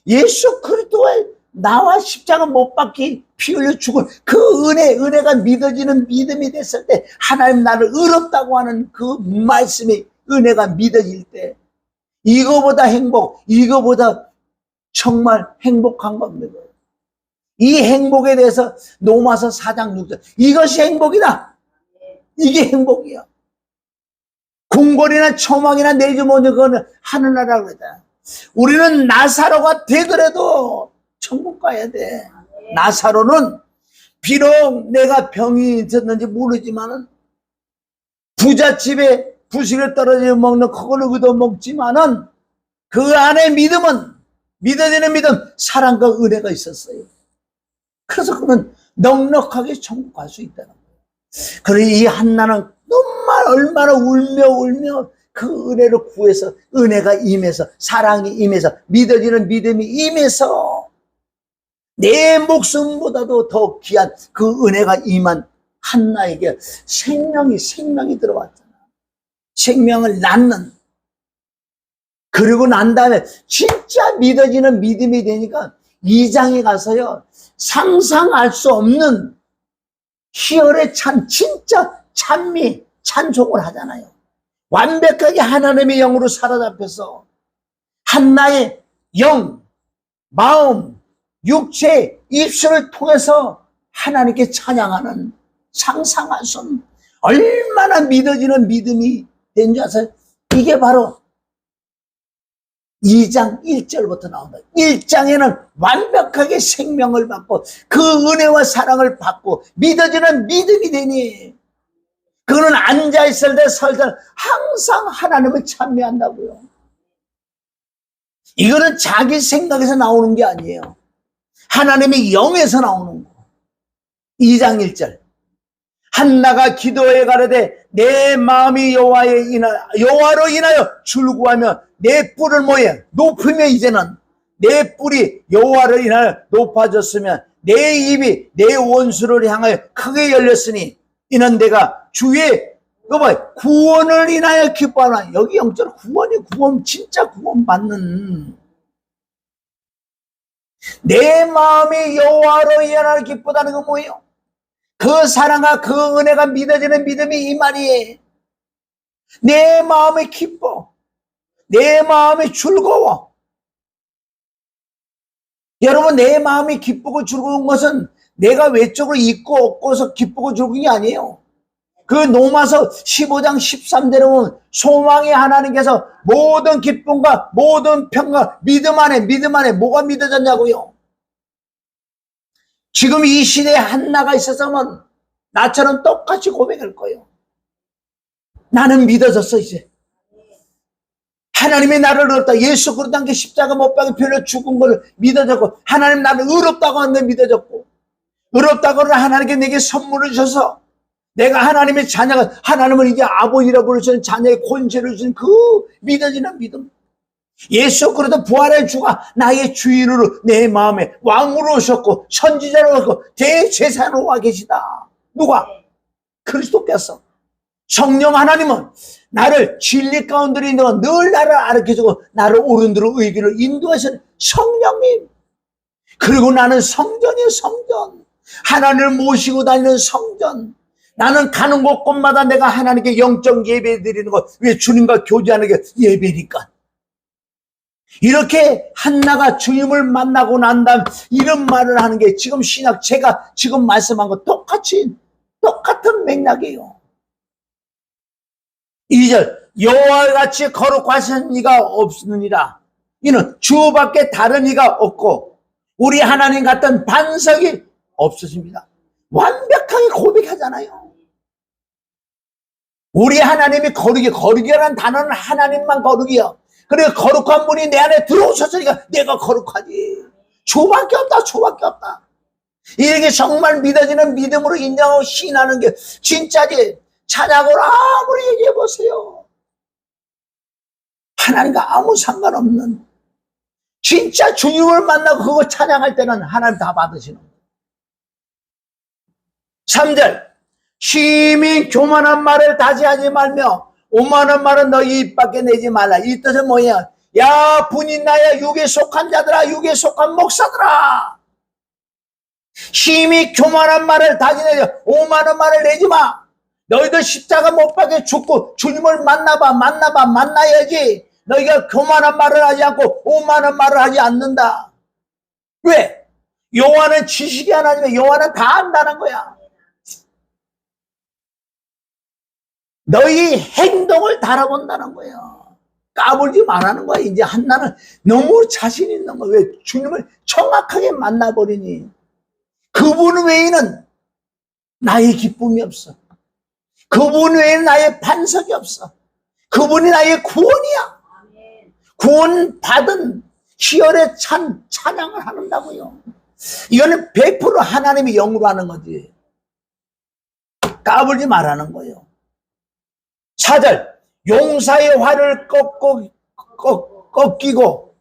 예수 그리스도의 나와 십자가 못 박히 피 흘려 죽은 그 은혜가 믿어지는 믿음이 됐을 때 하나님 나를 의롭다고 하는 그 말씀이 은혜가 믿어질 때 이거보다 정말 행복한 겁니다. 이 행복에 대해서 로마서 4장 6절 이것이 행복이다. 이게 행복이야. 궁궐이나 초막이나 내지 뭐냐 그거는 하늘나라라고 그러잖아. 우리는 나사로가 되더라도 천국 가야 돼. 나사로는 비록 내가 병이 있었는지 모르지만은 부잣집에 부실에 떨어져 먹는 그걸로 얻어먹지만은 그 안에 믿음은 믿어지는 믿음, 사랑과 은혜가 있었어요. 그래서 그는 넉넉하게 천국 갈 수 있다는 거예요. 그러니 이 한나는 정말 얼마나 울며 그 은혜를 구해서 은혜가 임해서 사랑이 임해서 믿어지는 믿음이 임해서 내 목숨보다도 더 귀한 그 은혜가 임한 한나에게 생명이 들어왔잖아. 생명을 낳는. 그리고 난 다음에 진짜 믿어지는 믿음이 되니까 2장에 가서요 상상할 수 없는 희열의 진짜 찬송을 하잖아요. 완벽하게 하나님의 영으로 사로잡혀서 한나의 영, 마음, 육체, 입술을 통해서 하나님께 찬양하는 상상할 수 없는 얼마나 믿어지는 믿음이 된 줄 아세요? 이게 바로 2장 1절부터 나온다. 1장에는 완벽하게 생명을 받고 그 은혜와 사랑을 받고 믿어지는 믿음이 되니 그거는 앉아있을 때 설 때 항상 하나님을 찬미한다고요. 이거는 자기 생각에서 나오는 게 아니에요. 하나님의 영에서 나오는 거. 2장 1절 한나가 기도해 가로되 내 마음이 여호와로 인하여 즐거워하며 내 뿔을 모여 높으며 이제는 내 뿔이 여호와로 인하여 높아졌으면 내 입이 내 원수를 향하여 크게 열렸으니 이는 내가 주의 구원을 인하여 기뻐하나. 여기 영적으로 구원 진짜 구원 받는 내 마음이 여호와로 인하여 기쁘다는 건 뭐예요? 그 사랑과 그 은혜가 믿어지는 믿음이 이 말이에요. 내 마음이 기뻐. 내 마음이 즐거워. 여러분, 내 마음이 기쁘고 즐거운 것은 내가 외적으로 있고 없고서 기쁘고 즐거운 게 아니에요. 그 로마서 15장 13절에 보면 소망이 하나님께서 모든 기쁨과 모든 평과 믿음 안에 뭐가 믿어졌냐고요. 지금 이 시대에 한나가 있었으면 나처럼 똑같이 고백할 거예요. 나는 믿어졌어. 이제 하나님이 나를 의롭다. 예수 그리스도 함께 십자가 못 박혀 별로 죽은 것을 믿어졌고 하나님 나를 의롭다고 하는 걸 믿어졌고 의롭다고 하는 하나님께 내게 선물을 주셔서 내가 하나님의 자녀가 하나님을 이제 아버지라 부르시는 자녀의 권세를 주신 그 믿어지는 믿음. 예수 그리스도 부활의 주가 나의 주인으로 내 마음에 왕으로 오셨고 선지자로 오셨고 대제사장으로 와 계시다. 누가? 그리스도께서. 성령 하나님은 나를 진리 가운데 있는 건 늘 나를 가르쳐주고 나를 옳은 대로 의기를 인도하신 성령님. 그리고 나는 성전이에요. 성전. 하나님을 모시고 다니는 성전. 나는 가는 곳곳마다 내가 하나님께 영적 예배 드리는 것. 왜? 주님과 교제하는 게 예배니까. 이렇게 한나가 주님을 만나고 난 다음 이런 말을 하는 게 지금 신약 제가 지금 말씀한 것 똑같은 맥락이에요. 2절 여호와와 같이 거룩하신 이가 없느니라. 이는 주밖에 다른 이가 없고 우리 하나님 같은 반석이 없으십니다. 완벽하게 고백하잖아요. 우리 하나님이 거룩이라는 단어는 하나님만 거룩이요. 그래 거룩한 분이 내 안에 들어오셨으니까 내가 거룩하지. 주밖에 없다. 이렇게 정말 믿어지는 믿음으로 인정하고 신하는 게 진짜지. 찬양을 아무리 얘기해 보세요. 하나님과 아무 상관없는 진짜 주님을 만나고 그거 찬양할 때는 하나님 다 받으시는 거예요. 3절 심히 교만한 말을 다시 하지 말며 오만한 말은 너희 입 밖에 내지 말라. 이 뜻은 뭐야? 야 분인나야 육에 속한 자들아 육에 속한 목사들아 심히 교만한 말을 다시 내지 오만한 말을 내지 마. 너희들 십자가 못 박혀 죽고 주님을 만나야지. 너희가 교만한 말을 하지 않고 오만한 말을 하지 않는다. 왜? 여호와는 지식이 하나님이야. 여호와는 다 안다는 거야. 너희 행동을 달아본다는 거야. 까불지 말라는 거야. 이제 한나는 너무 자신 있는 거야. 왜? 주님을 정확하게 만나버리니. 그분 외에는 나의 기쁨이 없어. 그분 외에는 나의 반석이 없어. 그분이 나의 구원이야. 구원받은 희열에 찬 찬양을 한다고요. 이거는 100% 하나님이 영으로 하는 거지. 까불지 말라는 거예요. 4절, 용사의 활을 꺾이고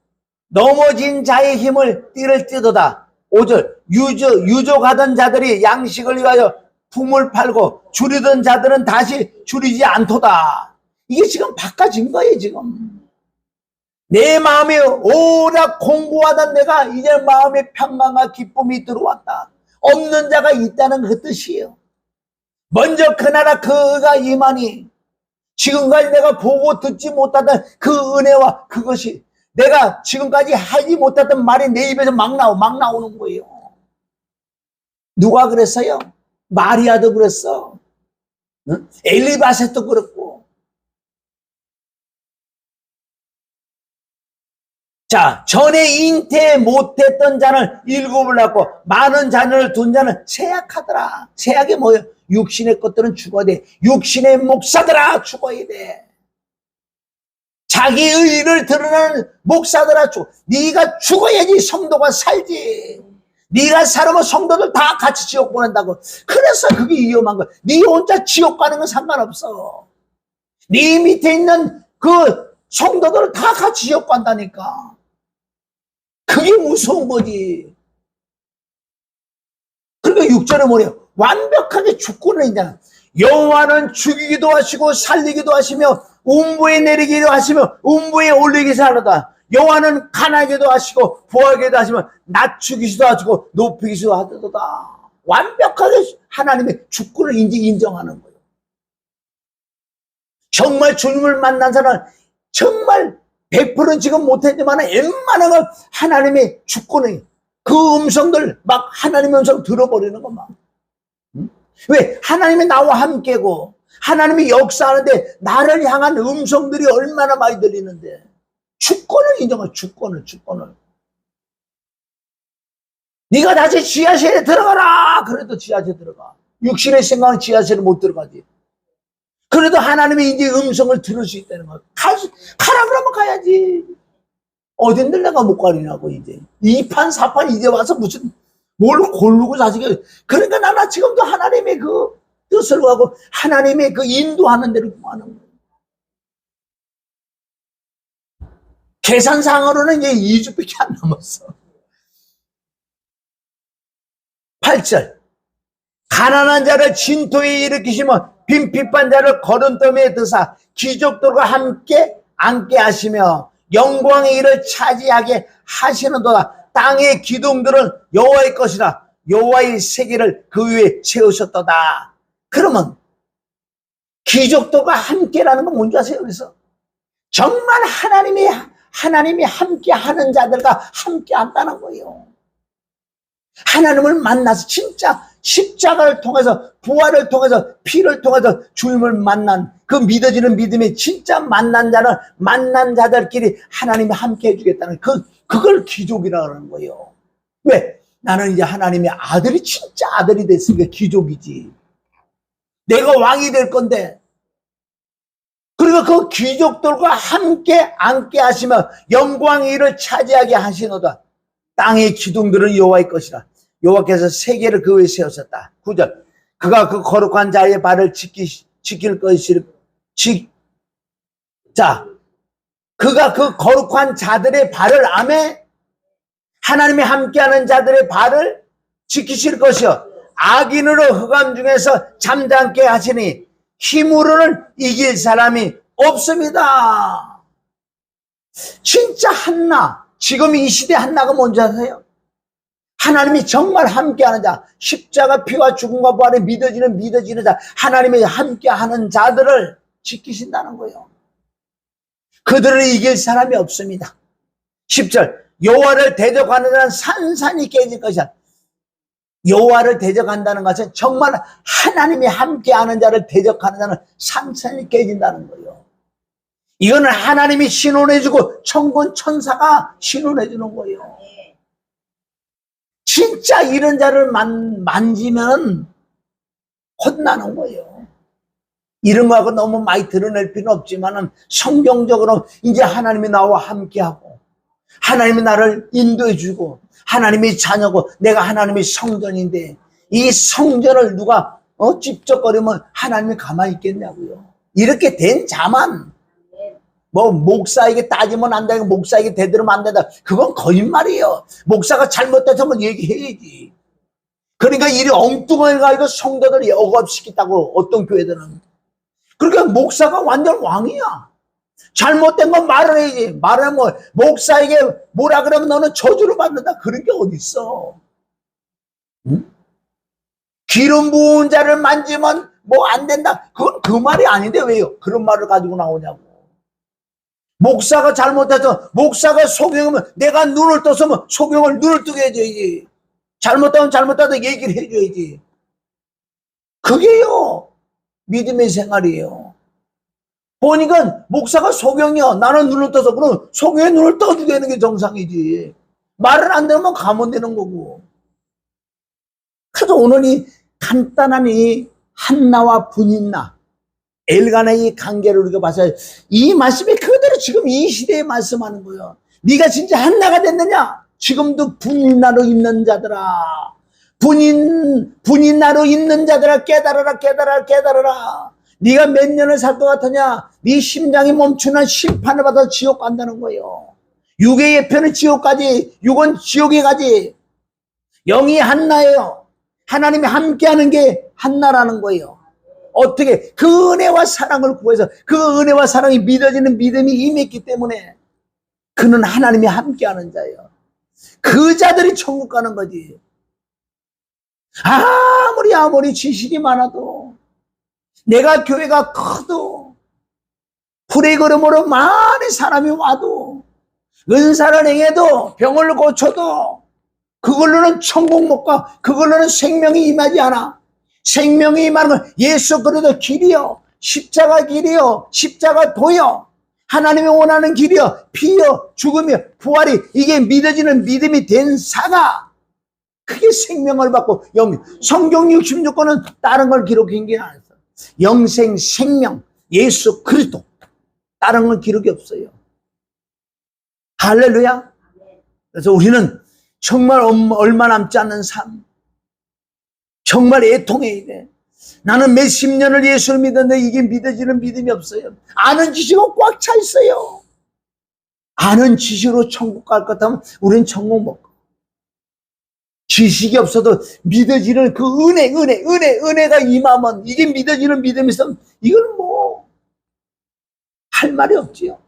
넘어진 자의 힘을 띠를 띠도다. 5절, 유족하던 자들이 양식을 위하여 품을 팔고 줄이던 자들은 다시 줄이지 않도다. 이게 지금 바꿔진 거예요. 지금 내 마음에 오락 공부하던 내가 이제 마음에 평강과 기쁨이 들어왔다. 없는 자가 있다는 그 뜻이에요. 먼저 그 나라 그가 임하니 지금까지 내가 보고 듣지 못하던 그 은혜와 그것이 내가 지금까지 하지 못했던 말이 내 입에서 막 나오는 거예요. 누가 그랬어요? 마리아도 그랬어. 엘리바셋도 그랬고. 자, 전에 잉태 못했던 자는 7을 낳고 많은 자녀를 둔 자는 세약하더라. 세약이 뭐예요? 육신의 것들은 죽어야 돼. 육신의 목사들아 죽어야 돼. 자기 의를 드러내는 목사들아 죽어. 네가 죽어야지 성도가 살지. 네가 살아면 성도들 다 같이 지옥 보낸다고. 그래서 그게 위험한 거야. 네 혼자 지옥 가는 건 상관없어. 네 밑에 있는 그 성도들 다 같이 지옥 간다니까. 그게 무서운 거지. 그러니까 6절에 뭐래요? 완벽하게 주권을 있잖아. 여호와는 죽이기도 하시고 살리기도 하시며 음부에 내리기도 하시며 음부에 올리기도 하다. 여호와는 가나기도 하시고 부하기도 하시며 낮추기도 하시고 높이기도 하도다. 완벽하게 하나님의 주권을 인정하는 거예요. 정말 주님을 만난 사람은 정말 100%는 지금 못했지만 웬만한 건 하나님의 주권을 그 음성들 막 하나님의 음성 들어버리는 것만. 왜? 하나님이 나와 함께고 하나님이 역사하는데 나를 향한 음성들이 얼마나 많이 들리는데 주권을 인정해. 주권을 네가 다시 지하실에 들어가라. 그래도 지하실에 들어가. 육신의 생각은 지하실에 못 들어가지. 그래도 하나님이 이제 음성을 들을 수 있다는 거야. 가라 그러면 가야지. 어딘들 내가 못 가리냐고. 이제 2판 4판 이제 와서 무슨 뭘 고르고 자식이. 그러니까 나는 지금도 하나님의 그 뜻을 하고 하나님의 그 인도하는 대로 하는 거예요. 계산상으로는 이제 2주밖에 안 남았어. 8절, 가난한 자를 진토에 일으키시며 빈핍한 자를 거름더미에 드사 귀족들과 함께 앉게 하시며 영광의 일을 차지하게 하시는도다. 땅의 기둥들은 여호와의 것이라. 여호와의 세계를 그 위에 세우셨도다. 그러면 귀족들과 함께라는 건 뭔지 아세요? 그래서 정말 하나님이 함께 하는 자들과 함께 한다는 거예요. 하나님을 만나서 진짜 십자가를 통해서 부활을 통해서 피를 통해서 주님을 만난 그 믿어지는 믿음이 진짜 만난 자는 만난 자들끼리 하나님이 함께 해주겠다는 그걸 귀족이라고 하는 거예요. 왜? 나는 이제 하나님의 아들이 진짜 아들이 됐으니까 귀족이지. 내가 왕이 될 건데. 그리고 그 귀족들과 함께 앉게 하시며 영광의 일을 차지하게 하시노다. 땅의 기둥들은 여호와의 것이라. 여호와께서 세계를 그 위에 세우셨다. 9절, 그가 그 거룩한 자의 발을 지킬 것이라. 자, 그가 그 거룩한 자들의 발을 아멘. 하나님이 함께하는 자들의 발을 지키실 것이요 악인으로 흑암 중에서 잠잠게 하시니 힘으로는 이길 사람이 없습니다. 진짜 한나, 지금 이 시대 한나가 뭔지 아세요? 하나님이 정말 함께하는 자, 십자가 피와 죽음과 부활에 믿어지는 자, 하나님이 함께하는 자들을 지키신다는 거예요. 그들을 이길 사람이 없습니다. 10절, 여호와를 대적하는 자는 산산이 깨질 것이야. 여호와를 대적한다는 것은 정말 하나님이 함께하는 자를 대적하는 자는 산산이 깨진다는 거예요. 이거는 하나님이 신원해주고 천군 천사가 신원해주는 거예요. 진짜 이런 자를 만지면 혼나는 거예요. 이런 거하고 너무 많이 드러낼 필요는 없지만 성경적으로 이제 하나님이 나와 함께하고 하나님이 나를 인도해주고 하나님의 자녀고 내가 하나님의 성전인데 이 성전을 누가 찝쩍거리면 하나님이 가만히 있겠냐고요. 이렇게 된 자만 뭐 목사에게 따지면 안 되고 목사에게 대들으면 안 된다. 그건 거짓말이에요. 목사가 잘못돼서 얘기해야지. 그러니까 이리 엉뚱하게 가지고 성도들 억압시켰다고 어떤 교회들은. 그러니까 목사가 완전 왕이야. 잘못된 건 말을 해야지. 말하면 뭐 목사에게 뭐라 그러면 너는 저주를 받는다. 그런 게 어딨어. 응? 기름 부은 자를 만지면 뭐 안 된다. 그건 그 말이 아닌데 왜요? 그런 말을 가지고 나오냐고. 목사가 잘못해서 목사가 소경이면 내가 눈을 떴으면 소경을 눈을 뜨게 해줘야지. 잘못하면 잘못하다 얘기를 해줘야지. 그게요 믿음의 생활이에요. 보니까 목사가 소경이야. 나는 눈을 떠서 그럼 소경의 눈을 떠주게 하는 게 정상이지. 말을 안 들으면 가면 되는 거고. 그래서 오늘 이 간단한 이 한나와 분인나 엘간의 이 관계를 우리가 봐서 이 말씀이 그대로 지금 이 시대에 말씀하는 거예요. 네가 진짜 한나가 됐느냐? 지금도 분인나로 있는 자들아, 분인나로 있는 자들아, 깨달아라, 깨달아라, 깨달아라. 네가 몇 년을 살 것 같으냐? 네 심장이 멈추는 심판을 받아 지옥 간다는 거예요. 육의 예표는 지옥까지, 육은 지옥에 가지. 영이 한나예요. 하나님이 함께하는 게 한나라는 거예요. 어떻게? 그 은혜와 사랑을 구해서 그 은혜와 사랑이 믿어지는 믿음이 임했기 때문에 그는 하나님이 함께하는 자예요. 그 자들이 천국 가는 거지. 아무리 지식이 많아도 내가 교회가 커도 불의 걸음으로 많은 사람이 와도 은사를 행해도 병을 고쳐도 그걸로는 천국 못 가. 그걸로는 생명이 임하지 않아. 생명이 임하는 건 예수 그리스도 길이요, 십자가 길이요, 십자가 도요, 하나님이 원하는 길이요, 피요, 죽음이요, 부활이, 이게 믿어지는 믿음이 된 사가 그게 생명을 받고 성경 66권은 다른 걸 기록한 게 아니에요. 영생, 생명, 예수 그리스도, 다른 건 기록이 없어요. 할렐루야. 그래서 우리는 정말 얼마 남지 않는 삶, 정말 애통해야 돼. 나는 몇십 년을 예수를 믿었는데 이게 믿어지는 믿음이 없어요. 아는 지식은 꽉 차 있어요. 아는 지식으로 천국 갈 것 같으면 우리는 천국 못 가. 지식이 없어도 믿어지는 그 은혜가 임하면 이게 믿어지는 믿음이 있으면 이건 뭐 할 말이 없지요.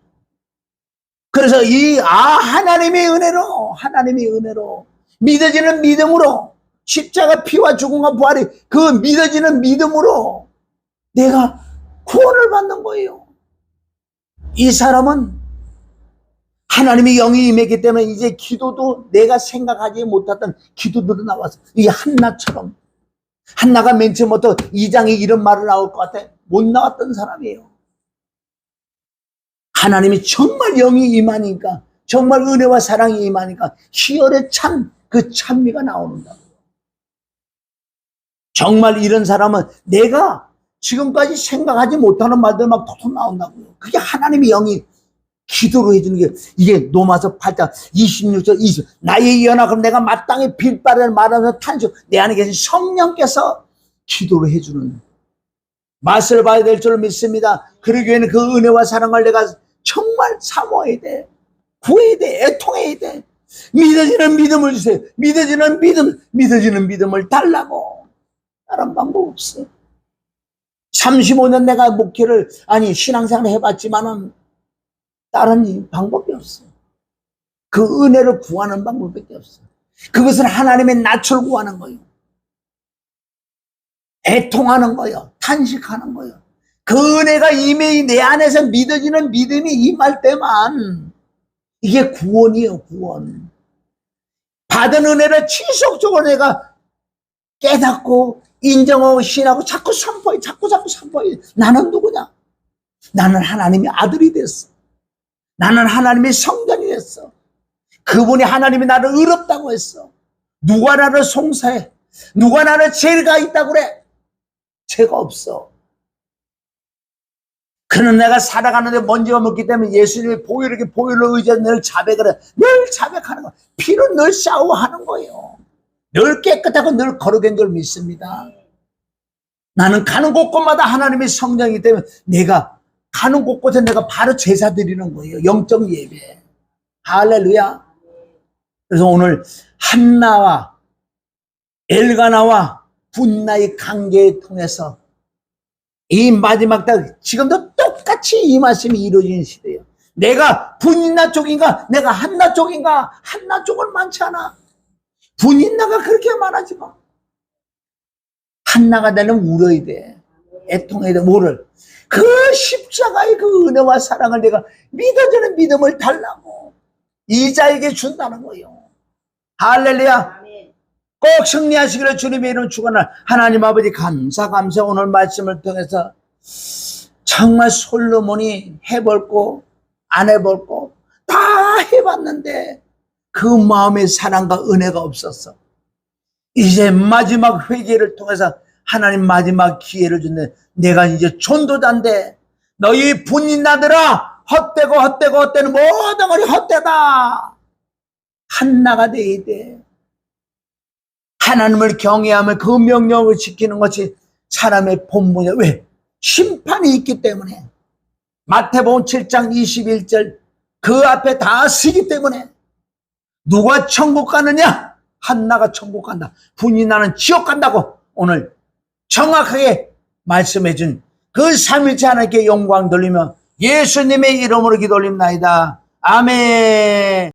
그래서 하나님의 은혜로 믿어지는 믿음으로 십자가 피와 죽음과 부활이 그 믿어지는 믿음으로 내가 구원을 받는 거예요. 이 사람은 하나님의 영이 임했기 때문에 이제 기도도 내가 생각하지 못했던 기도들이 나왔어. 이 한나처럼. 한나가 맨 처음부터 2장에 이런 말을 나올 것 같아. 못 나왔던 사람이에요. 하나님이 정말 영이 임하니까, 정말 은혜와 사랑이 임하니까 희열의 그 찬미가 나오는다. 정말 이런 사람은 내가 지금까지 생각하지 못하는 말들 막 톡톡 나온다고요. 그게 하나님의 영이 기도로 해주는 게, 이게 로마서 8장 26절 20, 나의 이언아 그럼 내가 마땅히 빌바를 말하면서 탄식, 내 안에 계신 성령께서 기도를 해주는 맛을 봐야 될 줄 믿습니다. 그러기 위해는 그 은혜와 사랑을 내가 정말 사모해야 돼. 구해야 돼. 애통해야 돼. 믿어지는 믿음을 주세요. 믿어지는 믿음을 달라고. 다른 방법 없어요. 35년 내가 목회를, 신앙생활을 해봤지만은 다른 방법이 없어요. 그 은혜를 구하는 방법밖에 없어요. 그것은 하나님의 낯을 구하는 거예요. 애통하는 거예요. 탄식하는 거예요. 그 은혜가 이미 내 안에서 믿어지는 믿음이 임할 때만 이게 구원이에요. 구원. 받은 은혜를 지속적으로 내가 깨닫고 인정하고 신하고 자꾸 선포해. 자꾸 선포해. 나는 누구냐? 나는 하나님의 아들이 됐어. 나는 하나님의 성전이 됐어. 그분이 하나님이 나를 의롭다고 했어. 누가 나를 송사해? 누가 나를 죄가 있다고 그래? 죄가 없어. 그는 내가 살아가는데 먼지가 묻기 때문에 예수님의 보혈로 의지해서 늘 자백을 해. 늘 자백하는 거야. 피로 늘 샤워하는 거예요. 늘 깨끗하고 늘 거룩한 줄 믿습니다. 나는 가는 곳곳마다 하나님의 성령이기 때문에 내가 가는 곳곳에 내가 바로 제사 드리는 거예요. 영적 예배. 할렐루야. 그래서 오늘 한나와 엘가나와 분나의 관계를 통해서 이 마지막 때 지금도 똑같이 이 말씀이 이루어지는 시대예요. 내가 분인나 쪽인가? 내가 한나 쪽인가? 한나 쪽은 많지 않아. 분인나가 그렇게 많아지 마. 한나가 되는 울어야 돼. 애통해야 돼. 뭐를? 그 십자가의 그 은혜와 사랑을 내가 믿어주는 믿음을 달라고 이자에게 준다는 거예요. 할렐루야. 꼭 승리하시기를 주님의 이름 축원합니다. 하나님 아버지 감사 오늘 말씀을 통해서 정말 솔로몬이 해볼 안 해볼 거 다 해봤는데 그 마음의 사랑과 은혜가 없었어. 이제 마지막 회개를 통해서 하나님 마지막 기회를 준대. 내가 이제 전도자인데 너희 분인나들아 헛되는 모든 것이 헛되다. 한나가 돼야 돼. 하나님을 경외하며 그 명령을 지키는 것이 사람의 본분이야. 왜? 심판이 있기 때문에. 마태복음 7장 21절 그 앞에 다 쓰기 때문에. 누가 천국 가느냐? 한나가 천국 간다. 분인나는 지옥 간다고 오늘 정확하게 말씀해준 그 삼위일체 하나님께 영광 돌리며 예수님의 이름으로 기도 올립니다. 아멘.